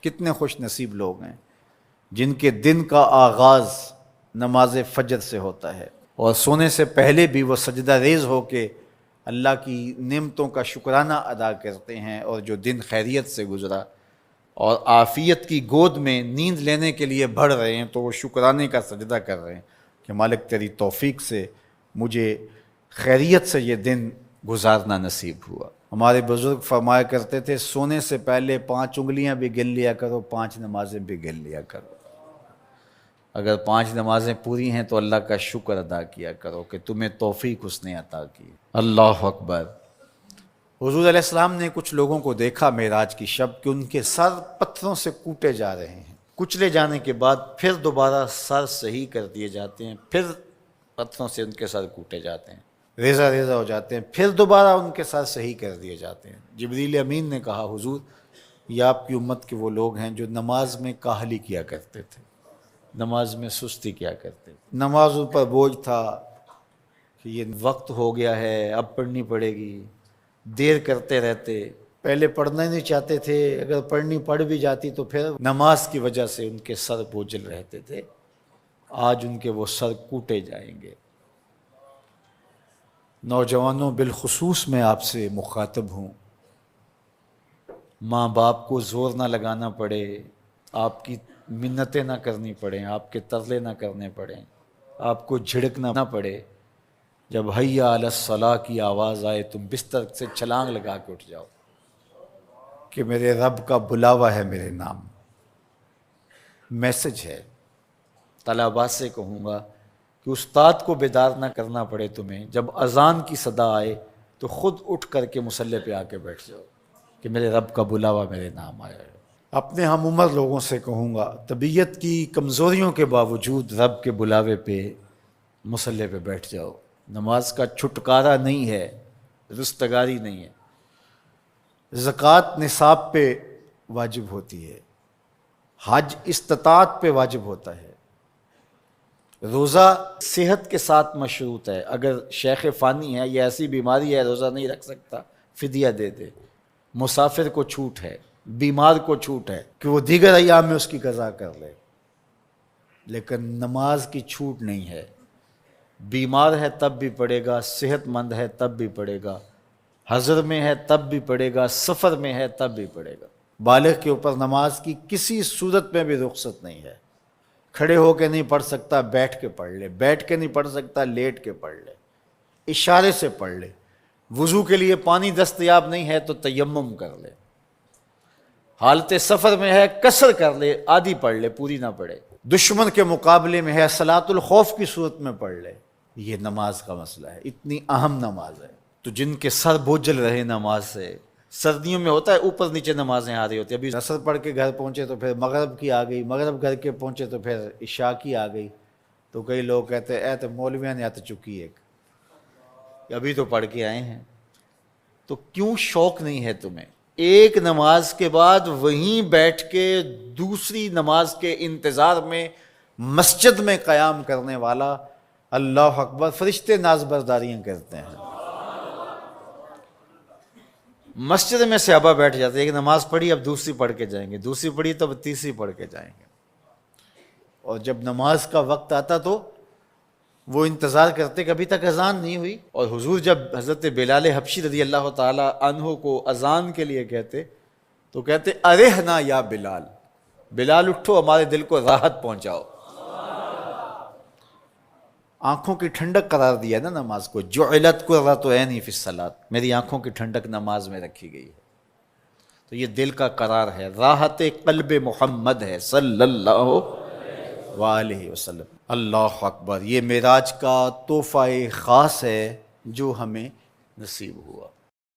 کتنے خوش نصیب لوگ ہیں جن کے دن کا آغاز نماز فجر سے ہوتا ہے، اور سونے سے پہلے بھی وہ سجدہ ریز ہو کے اللہ کی نعمتوں کا شکرانہ ادا کرتے ہیں، اور جو دن خیریت سے گزرا اور عافیت کی گود میں نیند لینے کے لیے بڑھ رہے ہیں تو وہ شکرانے کا سجدہ کر رہے ہیں کہ مالک تیری توفیق سے مجھے خیریت سے یہ دن گزارنا نصیب ہوا۔ ہمارے بزرگ فرمایا کرتے تھے سونے سے پہلے 5 انگلیاں بھی گن لیا کرو، 5 نمازیں بھی گن لیا کرو۔ اگر 5 نمازیں پوری ہیں تو اللہ کا شکر ادا کیا کرو کہ تمہیں توفیق اس نے عطا کی۔ اللہ اکبر۔ حضور علیہ السلام نے کچھ لوگوں کو دیکھا معراج کی شب کہ ان کے سر پتھروں سے کوٹے جا رہے ہیں، کچلے جانے کے بعد پھر دوبارہ سر صحیح کر دیے جاتے ہیں، پھر پتھروں سے ان کے سر کوٹے جاتے ہیں، ریزہ ریزہ ہو جاتے ہیں، پھر دوبارہ ان کے سر صحیح کر دیے جاتے ہیں۔ جبریل امین نے کہا حضور یہ آپ کی امت کے وہ لوگ ہیں جو نماز میں کاہلی کیا کرتے تھے، نماز میں سستی کیا کرتے تھے، نماز ان پر بوجھ تھا کہ یہ وقت ہو گیا ہے اب پڑھنی پڑے گی، دیر کرتے رہتے، پہلے پڑھنا ہی نہیں چاہتے تھے، اگر پڑھنی پڑھ بھی جاتی تو پھر نماز کی وجہ سے ان کے سر بوجھل رہتے تھے۔ آج ان کے وہ سر کوٹے جائیں گے۔ نوجوانوں بالخصوص میں آپ سے مخاطب ہوں، ماں باپ کو زور نہ لگانا پڑے، آپ کی منتیں نہ کرنی پڑیں، آپ کے ترلے نہ کرنے پڑیں، آپ کو جھڑکنا نہ پڑے، جب حیا علی الصلاح کی آواز آئے تم بستر سے چھلانگ لگا کے اٹھ جاؤ کہ میرے رب کا بلاوا ہے میرے نام، میسج ہے۔ طلباء سے کہوں گا کہ استاد کو بیدار نہ کرنا پڑے تمہیں، جب اذان کی صدا آئے تو خود اٹھ کر کے مصلی پہ آ کے بیٹھ جاؤ کہ میرے رب کا بلاوا میرے نام آیا ہے۔ اپنے ہم عمر لوگوں سے کہوں گا طبیعت کی کمزوریوں کے باوجود رب کے بلاوے پہ مصلی پہ بیٹھ جاؤ۔ نماز کا چھٹکارا نہیں ہے، رستگاری نہیں ہے۔ زکوٰۃ نصاب پہ واجب ہوتی ہے، حج استطاعت پہ واجب ہوتا ہے، روزہ صحت کے ساتھ مشروط ہے۔ اگر شیخ فانی ہے یا ایسی بیماری ہے روزہ نہیں رکھ سکتا فدیہ دے دے۔ مسافر کو چھوٹ ہے، بیمار کو چھوٹ ہے کہ وہ دیگر ایام میں اس کی قضا کر لے، لیکن نماز کی چھوٹ نہیں ہے۔ بیمار ہے تب بھی پڑھے گا، صحت مند ہے تب بھی پڑھے گا، حضر میں ہے تب بھی پڑھے گا، سفر میں ہے تب بھی پڑھے گا۔ بالغ کے اوپر نماز کی کسی صورت میں بھی رخصت نہیں ہے۔ کھڑے ہو کے نہیں پڑھ سکتا بیٹھ کے پڑھ لے، بیٹھ کے نہیں پڑھ سکتا لیٹ کے پڑھ لے، اشارے سے پڑھ لے۔ وضو کے لیے پانی دستیاب نہیں ہے تو تیمم کر لے، حالت سفر میں ہے قصر کر لے، آدھی پڑھ لے پوری نہ پڑھے۔ دشمن کے مقابلے میں ہے صلاۃ الخوف کی صورت میں پڑھ لے۔ یہ نماز کا مسئلہ ہے، اتنی اہم نماز ہے۔ تو جن کے سر بوجھل رہے نماز سے، سردیوں میں ہوتا ہے اوپر نیچے نمازیں آ رہی ہوتی ہیں، ابھی عصر پڑھ کے گھر پہنچے تو پھر مغرب کی آ گئی، مغرب گھر کے پہنچے تو پھر عشاء کی آ گئی، تو کئی لوگ کہتے ہیں اے تو مولویاں نے آت چکی ایک، ابھی تو پڑھ کے آئے ہیں۔ تو کیوں شوق نہیں ہے تمہیں؟ ایک نماز کے بعد وہیں بیٹھ کے دوسری نماز کے انتظار میں مسجد میں قیام کرنے والا، اللہ اکبر، فرشتے ناز برداریاں کرتے ہیں۔ مسجد میں صحابہ بیٹھ جاتے ہیں، ایک نماز پڑھی اب دوسری پڑھ کے جائیں گے، دوسری پڑھی تو اب تیسری پڑھ کے جائیں گے، اور جب نماز کا وقت آتا تو وہ انتظار کرتے کہ ابھی تک اذان نہیں ہوئی۔ اور حضور جب حضرت بلال حبشی رضی اللہ تعالی عنہ کو اذان کے لیے کہتے تو کہتے ارحنا یا بلال، بلال اٹھو ہمارے دل کو راحت پہنچاؤ۔ آنکھوں کی ٹھنڈک قرار دیا نا نماز کو، جعلت قرۃ عینی فی الصلاۃ، میری آنکھوں کی ٹھنڈک نماز میں رکھی گئی ہے۔ تو یہ دل کا قرار ہے، راحت قلب محمد ہے صلی اللہ وآلہ وسلم۔ اللہ اکبر، یہ معراج کا تحفہ خاص ہے جو ہمیں نصیب ہوا۔